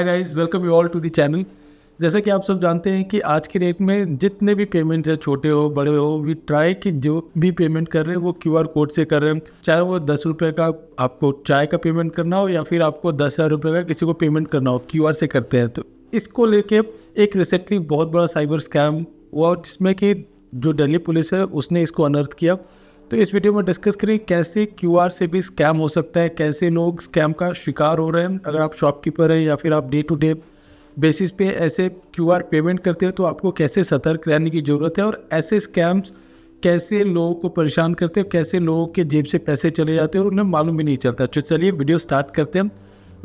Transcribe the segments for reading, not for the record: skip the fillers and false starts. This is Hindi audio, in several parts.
Guys, welcome you all to the channel. जैसा कि आप सब जानते हैं कि आज के डेट में जितने भी पेमेंट्स है, छोटे हो बड़े हो, वी ट्राई कि जो भी पेमेंट कर रहे हैं वो क्यूआर कोड से कर रहे हैं। चाहे वो 10 रुपये का आपको चाय का पेमेंट करना हो या फिर आपको 10,000 रुपये का किसी को पेमेंट करना हो, क्यूआर से करते हैं। तो इसको लेके एक रिसेंटली बहुत बड़ा साइबर स्कैम हुआ जिसमें कि जो दिल्ली पुलिस है उसने इसको अनर्थ किया। तो इस वीडियो में डिस्कस करें कैसे क्यूआर से भी स्कैम हो सकता है, कैसे लोग स्कैम का शिकार हो रहे हैं। अगर आप शॉपकीपर हैं या फिर आप डे टू डे बेसिस पे ऐसे क्यूआर पेमेंट करते हैं तो आपको कैसे सतर्क रहने की ज़रूरत है, और ऐसे स्कैम्स कैसे लोगों को परेशान करते हैं, कैसे लोगों के जेब से पैसे चले जाते हैं और उन्हें मालूम भी नहीं चलता। तो चलिए वीडियो स्टार्ट करते हैं।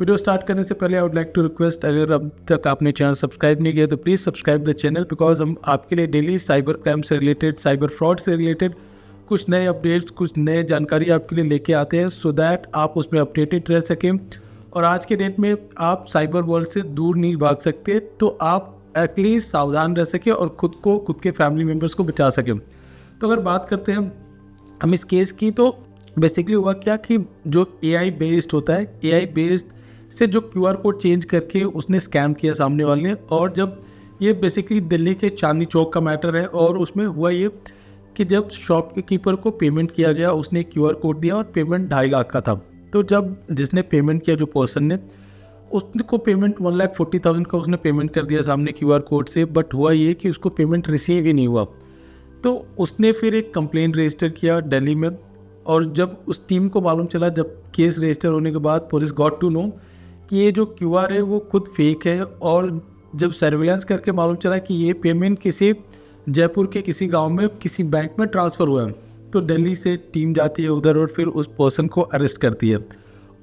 वीडियो स्टार्ट करने से पहले I would like to request, अगर अब तक आपने चैनल सब्सक्राइब नहीं किया तो please subscribe the channel, because हम आपके लिए डेली साइबर क्राइम से रिलेटेड, साइबर फ्रॉड से रिलेटेड कुछ नए अपडेट्स, कुछ नए जानकारी आपके लिए लेके आते हैं, सो दैट आप उसमें अपडेटेड रह सकें। और आज के डेट में आप साइबर वर्ल्ड से दूर नहीं भाग सकते, तो आप एटलीस्ट सावधान रह सकें और खुद को, खुद के फैमिली मेम्बर्स को बचा सकें। तो अगर बात करते हैं हम इस केस की, तो बेसिकली हुआ क्या कि जो AI बेस्ड होता है, AI बेस्ड से जो QR कोड चेंज करके उसने स्कैम किया सामने वाले ने। और जब ये बेसिकली दिल्ली के चांदनी चौक का मैटर है, और उसमें हुआ ये कि जब शॉपकीपर को पेमेंट किया गया, उसने QR कोड दिया और पेमेंट 2.5 लाख का था। तो जब जिसने पेमेंट किया, जो पर्सन ने, उसको पेमेंट 1,40,000 का उसने पेमेंट कर दिया सामने QR कोड से, बट हुआ ये कि उसको पेमेंट रिसीव ही नहीं हुआ। तो उसने फिर एक कंप्लेंट रजिस्टर किया दिल्ली में, और जब उस टीम को मालूम चला, जब केस रजिस्टर होने के बाद पुलिस गॉट टू नो कि ये जो QR है वो खुद फेक है, और जब सर्विलेंस करके मालूम चला कि ये पेमेंट किसी जयपुर के किसी गांव में किसी बैंक में ट्रांसफ़र हुआ है, तो दिल्ली से टीम जाती है उधर और फिर उस पर्सन को अरेस्ट करती है।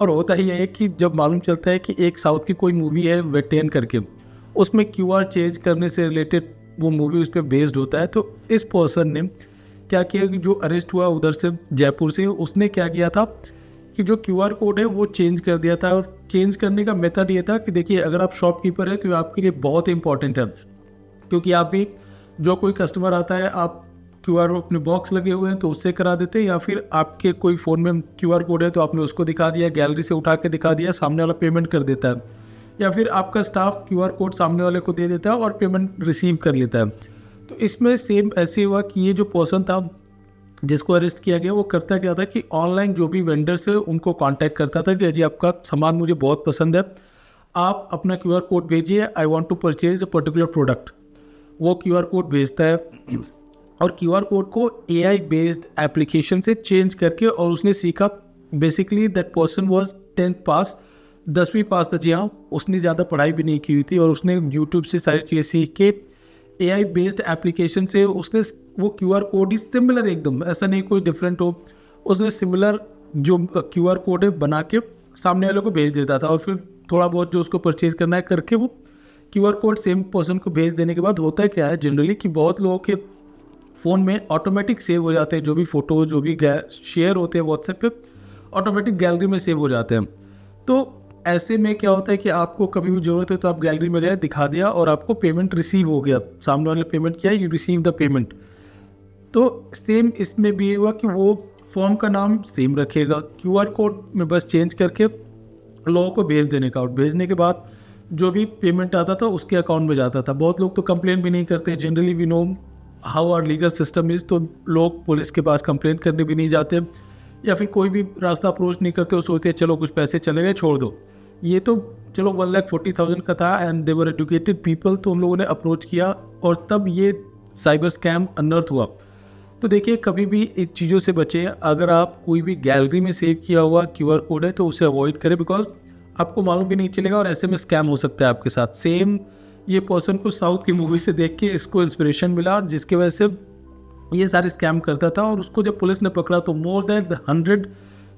और होता ही है कि जब मालूम चलता है कि एक साउथ की कोई मूवी है वेटेन करके, उसमें QR चेंज करने से रिलेटेड वो मूवी उस पर बेस्ड होता है। तो इस पर्सन ने क्या किया कि जो अरेस्ट हुआ उधर से जयपुर से, उसने क्या किया था कि जो QR कोड है वो चेंज कर दिया था। और चेंज करने का मेथड ये था कि देखिए, अगर आप शॉपकीपर है तो ये आपके लिए बहुत इंपॉर्टेंट है, क्योंकि आप भी, जो कोई कस्टमर आता है, आप QR अपने बॉक्स लगे हुए हैं तो उससे करा देते हैं, या फिर आपके कोई फ़ोन में QR कोड है तो आपने उसको दिखा दिया, गैलरी से उठा के दिखा दिया, सामने वाला पेमेंट कर देता है, या फिर आपका स्टाफ QR कोड सामने वाले को दे देता है और पेमेंट रिसीव कर लेता है। तो इसमें सेम ऐसे हुआ कि ये जो पर्सन था जिसको अरेस्ट किया गया, वो करता क्या था कि ऑनलाइन जो भी वेंडर्स है उनको कॉन्टैक्ट करता था कि जी आपका सामान मुझे बहुत पसंद है, आप अपना QR कोड भेजिए, I want to purchase a particular product. वो QR कोड भेजता है, और QR कोड को AI बेस्ड एप्लीकेशन से चेंज करके, और उसने सीखा, basically that person was 10th pass, 10वीं पास था। जी हाँ, उसने ज़्यादा पढ़ाई भी नहीं की हुई थी, और उसने YouTube से सारी चीज़ें सीख के AI बेस्ड एप्लीकेशन से उसने वो QR कोड ही सिमिलर, एकदम ऐसा नहीं कोई डिफरेंट हो, उसने सिमिलर जो QR कोड है बना के सामने वाले को भेज देता था। और फिर थोड़ा बहुत जो उसको परचेज करना है करके वो QR कोड सेम पर्सन को भेज देने के बाद होता है क्या है जनरली कि बहुत लोगों के फ़ोन में ऑटोमेटिक सेव हो जाते हैं, जो भी फ़ोटो, जो भी शेयर होते हैं व्हाट्सएप पे, ऑटोमेटिक गैलरी में सेव हो जाते हैं। तो ऐसे में क्या होता है कि आपको कभी भी ज़रूरत है तो आप गैलरी में गए, दिखा दिया, और आपको पेमेंट रिसीव हो गया, सामने वाले पेमेंट किया, यू रिसीव द पेमेंट। तो सेम इसमें भी ये हुआ कि वो फॉर्म का नाम सेम रखेगा, QR कोड में बस चेंज करके लोगों को भेज देने का, और भेजने के बाद जो भी पेमेंट आता था उसके अकाउंट में जाता था। बहुत लोग तो कंप्लेन भी नहीं करते, generally we know how our legal system is, तो लोग पुलिस के पास कंप्लेन करने भी नहीं जाते, या फिर कोई भी रास्ता अप्रोच नहीं करते, वो सोचते हैं चलो कुछ पैसे चले गए छोड़ दो। ये तो चलो 1,40,000 का था, and they were educated people, तो उन लोगों ने अप्रोच किया, और तब ये साइबर स्कैम अनर्थ हुआ। तो देखिए, कभी भी इन चीज़ों से बचें। अगर आप कोई भी गैलरी में सेव किया हुआ QR कोड है तो उसे अवॉइड करें, बिकॉज आपको मालूम भी नहीं चलेगा और ऐसे में स्कैम हो सकता है आपके साथ। सेम ये पर्सन को साउथ की मूवी से देख के इसको इंस्पिरेशन मिला, जिसकी वजह से ये सारे स्कैम करता था, और उसको जब पुलिस ने पकड़ा तो मोर देन 100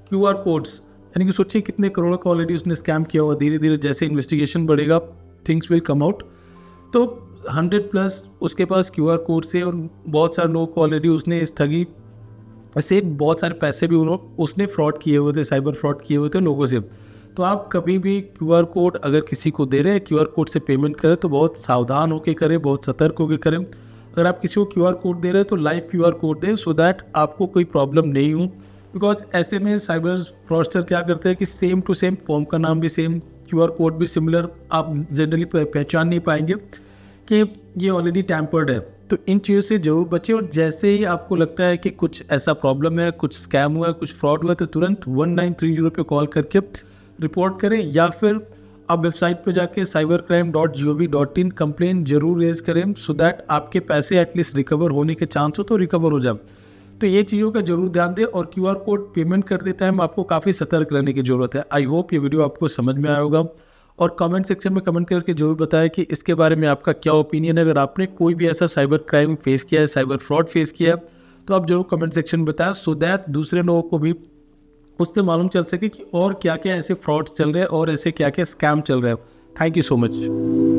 QR कोड्स, यानी कि सोचिए कितने करोड़ों का ऑलरेडी उसने स्कैम किया हुआ। धीरे धीरे जैसे इन्वेस्टिगेशन बढ़ेगा, थिंग्स विल कम आउट। तो 100+ उसके पास QR कोड से, और बहुत सारे लोगों को ऑलरेडी उसने इस ठगी से बहुत सारे पैसे भी उसने फ्रॉड किए हुए थे, साइबर फ्रॉड किए हुए थे लोगों से। तो आप कभी भी QR कोड अगर किसी को दे रहे हैं, QR कोड से पेमेंट करें तो बहुत सावधान होकर करें, बहुत सतर्क होकर करें। अगर आप किसी को QR कोड दे रहे हैं तो लाइव QR कोड दें, सो दैट आपको कोई प्रॉब्लम नहीं हो। बिकॉज ऐसे में साइबर फ्रॉडस्टर क्या करते हैं कि सेम टू सेम फॉर्म का नाम भी सेम, QR कोड भी सिमिलर आप जनरली पहचान नहीं पाएंगे कि ये ऑलरेडी टैम्पर्ड है। तो इन चीज़ों से जरूर बचें, और जैसे ही आपको लगता है कि कुछ ऐसा प्रॉब्लम है, कुछ स्कैम हुआ है, कुछ फ्रॉड हुआ है, तो तुरंत 1930 पे कॉल करके रिपोर्ट करें, या फिर आप वेबसाइट पे जाके cybercrime.gov.in कंप्लेन जरूर रेज करें, सो दैट आपके पैसे एटलीस्ट रिकवर होने के चांस हो तो रिकवर हो जाए। तो ये चीज़ों का जरूर ध्यान दें, और QR कोड पेमेंट करते टाइम आपको काफ़ी सतर्क रहने की ज़रूरत है। आई होप ये वीडियो आपको समझ में आया होगा, और कमेंट सेक्शन में कमेंट करके जरूर बताएं कि इसके बारे में आपका क्या ओपिनियन है। अगर आपने कोई भी ऐसा साइबर क्राइम फेस किया है, साइबर फ्रॉड फेस किया है, तो आप जरूर कमेंट सेक्शन में बताएं, सो दैट दूसरे लोगों को भी उससे मालूम चल सके कि और क्या क्या ऐसे फ्रॉड्स चल रहे हैं और ऐसे क्या क्या स्कैम चल रहे हैं। Thank you so much.